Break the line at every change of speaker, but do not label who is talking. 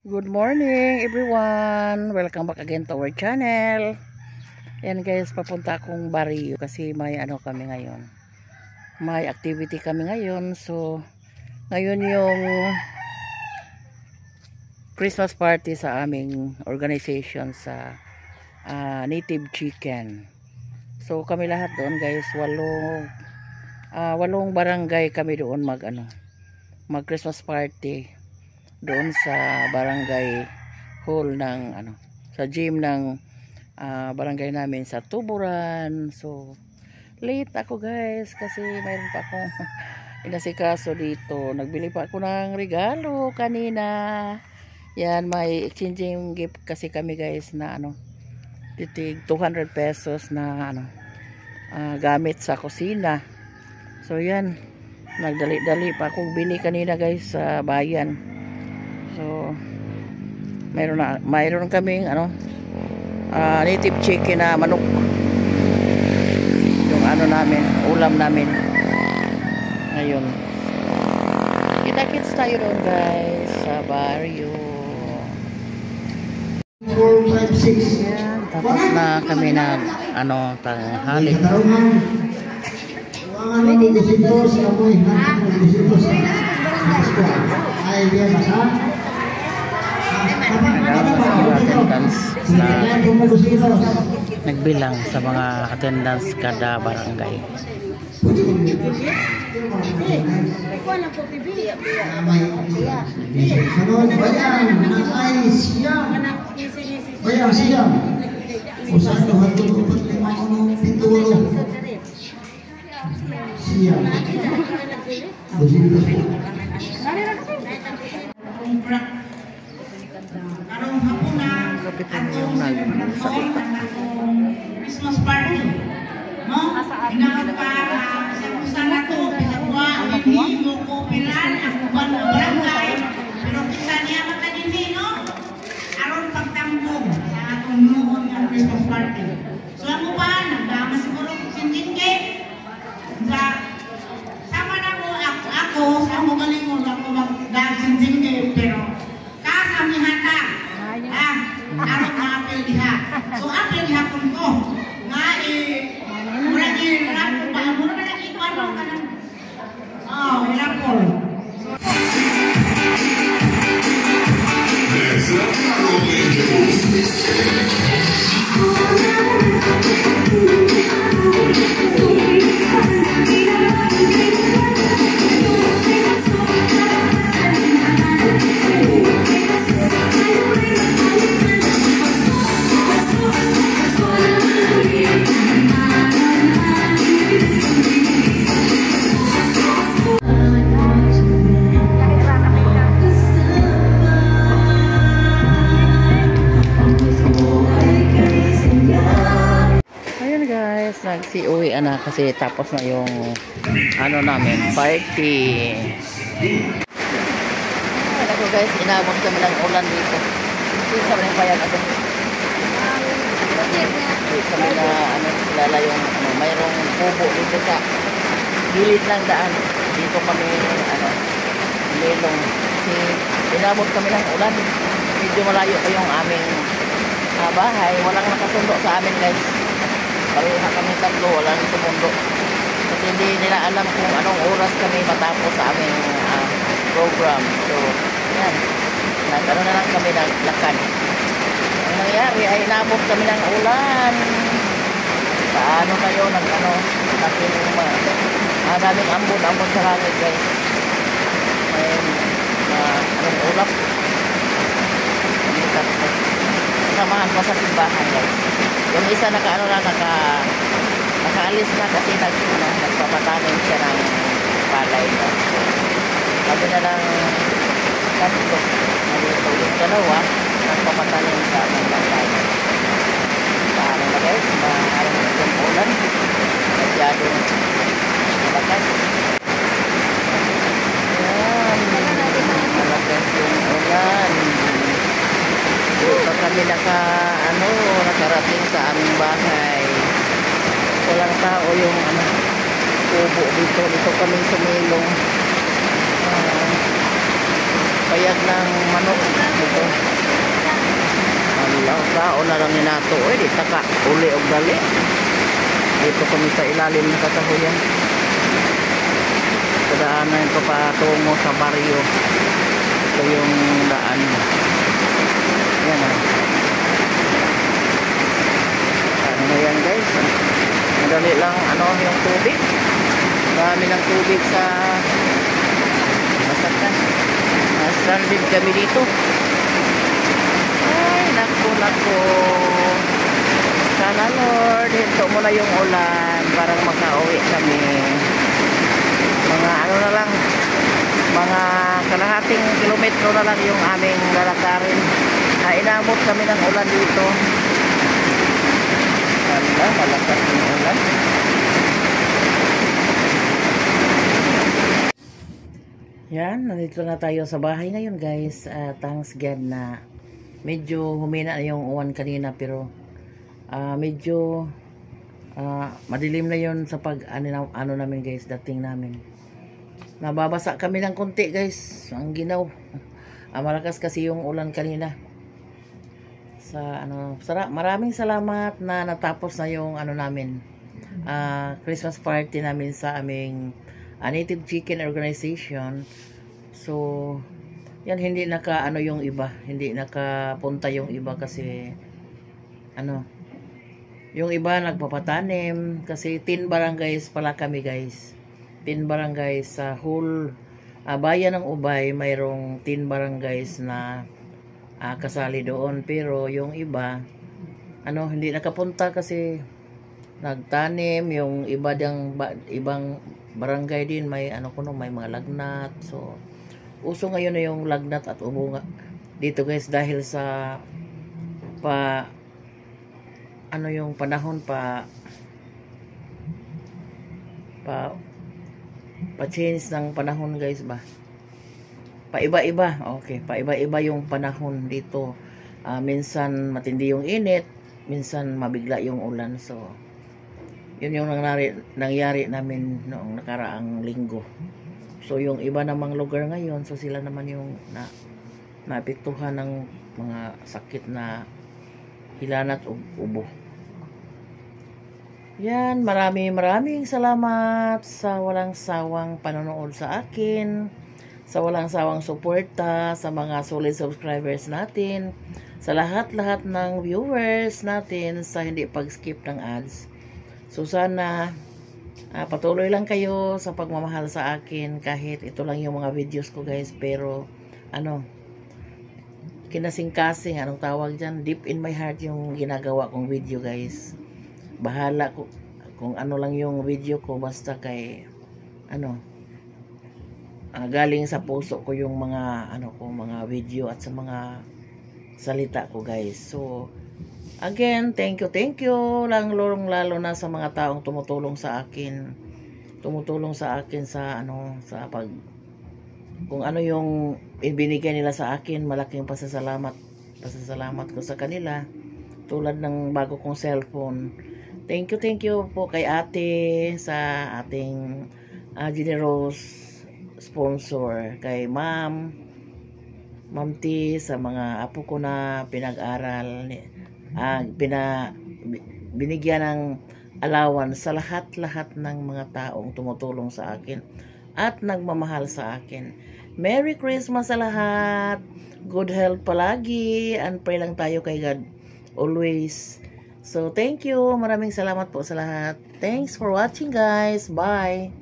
Good morning everyone! Welcome back again to our channel. Yan guys, papunta akong Barrio kasi may kami ngayon. May activity kami ngayon. So, ngayon yung Christmas party sa aming organization sa Native Chicken. So, kami lahat doon guys, walong barangay kami doon mag Christmas party doon sa barangay hall ng sa gym ng barangay namin sa Tuburan. So late ako guys kasi mayroon pa akong inasikaso dito. Nagbili pa ako ng regalo kanina. Yan, may exchanging gift kasi kami guys na titig 200 pesos na gamit sa kusina. So yan, nagdali-dali pa akong bili kanina guys sa bayan. So mayroon kaming native chicken na manok. Yung namin, ulam namin ngayon. Kita-kits tayo doon guys sa Barrio.
4, 5, 6.
Yan, tapos na kami na tanghali.
Ay, dia masa.
Nagbilang sa mga attendance kada barangay.
Karong hapon na Christmas party, no? Pinapara sa kusa na to, pinagawa, hindi mo ko pilan ang uban na barangay, pero kita niya makadini, no? Aron pagtambong sa atong noon ang Christmas party. So ano ba, nagdama siguro sindingke, sama na mo ako, sa mo galingon ako mag-sindingke, pero kami hata aron maapil diha. So apil diha kun ko nga mura di rapo ba mura na ikuan mo kanang rapo.
Nagsiuwi kasi tapos na yung namin party. Ako guys, inabot kami ng ulan dito. Kasi sa rin pa yan kami na kilala yung mayroong kubo dito sa gilid ng daan. Dito kami nilong. Kasi inabot kami ng ulan. Medyo malayo pa yung aming bahay. Walang nakasundo sa amin guys. Pareha kami tatlo, walang sumundo. Kasi hindi nila alam kung anong oras kami matapos sa aming program. So, yan. Na lang kami naglakad. Ang nangyari ay inabot kami ng ulan. Paano kayo daming ambon sa langit guys. May ulap. Samahan pa sa timbahan guys. Yung isa nakaalis na kasi nagpapatanim siya ng palay. Sabi na lang tatlo. Yung dalawa, nagpapatanim sa ng palay. Paano na guys? Maaaring yung ulan. Masyadong malakas. Yan. Malakas yung ulan. Kami nakarating sa aming bahay. Walang tao yung kubo dito. Dito kami sumilong. Payag ng manok dito. na lang ni nato. Di taka uli og dali. Dito kami sa ilalim ng katahuyan. Daanan ko patungo sa baryo. Ito yung daan. Yan o. Ano yan guys? Madali lang yung tubig. Marami ng tubig sa masakan. Stranded kami dito. Ay, naku. Sana Lord, hinto mo na yung ulan para makauwi kami. Mga na lang, mga kalahating kilometro na lang yung aming lalakarin. Inabot kami ng ulan dito. Malakas yung ulan. Yan, nandito na tayo sa bahay ngayon guys. Thanks God na medyo humina yung uwan kanina, pero medyo madilim na yon sa pag ano namin guys, dating namin. Nababasa kami ng konti guys, ang ginaw. Malakas kasi yung ulan kanina. Maraming salamat na natapos na yung namin, Christmas party namin sa aming Native Chicken Organization. So yan, hindi yung iba, hindi nakapunta yung iba kasi yung iba nagpapatanim kasi 10 barangays pala kami guys. 10 barangays sa whole bayan ng Ubay, mayroong 10 barangays na kasali doon, pero yung iba hindi nakapunta kasi nagtanim. Yung ibang barangay din may may mga lagnat. So uso ngayon na yung lagnat at ubo nga dito guys, dahil sa yung panahon pa-change ng panahon guys ba. Paiba-iba. Okay, paiba-iba yung panahon dito. Minsan matindi yung init, minsan mabigla yung ulan. So yun yung nangyari namin noong nakaraang linggo. So yung iba namang lugar ngayon, so sila naman yung naapektuhan ng mga sakit na hilanat o ubo. Yan, maraming salamat sa walang sawang panonood sa akin, sa walang sawang suporta sa mga solid subscribers natin, sa lahat-lahat ng viewers natin, sa hindi pag-skip ng ads. So sana patuloy lang kayo sa pagmamahal sa akin, kahit ito lang yung mga videos ko guys, pero kinasing-kasing, anong tawag dyan, deep in my heart yung ginagawa kong video guys. Bahala kung ano lang yung video ko, basta kay galing sa puso ko yung mga mga video at sa mga salita ko guys. So again, thank you lalo na sa mga taong tumutulong sa akin sa pag kung yung ibinigay nila sa akin. Malaking pasasalamat ko sa kanila, tulad ng bago kong cellphone. Thank you po kay ate sa ating generous sponsor, kay Ma'am T, sa mga apo ko na pinag-aral, binigyan ng allowance, sa lahat ng mga taong tumutulong sa akin at nagmamahal sa akin. Merry Christmas sa lahat, good health palagi, and pray lang tayo kay God always. So thank you, maraming salamat po sa lahat. Thanks for watching guys, bye.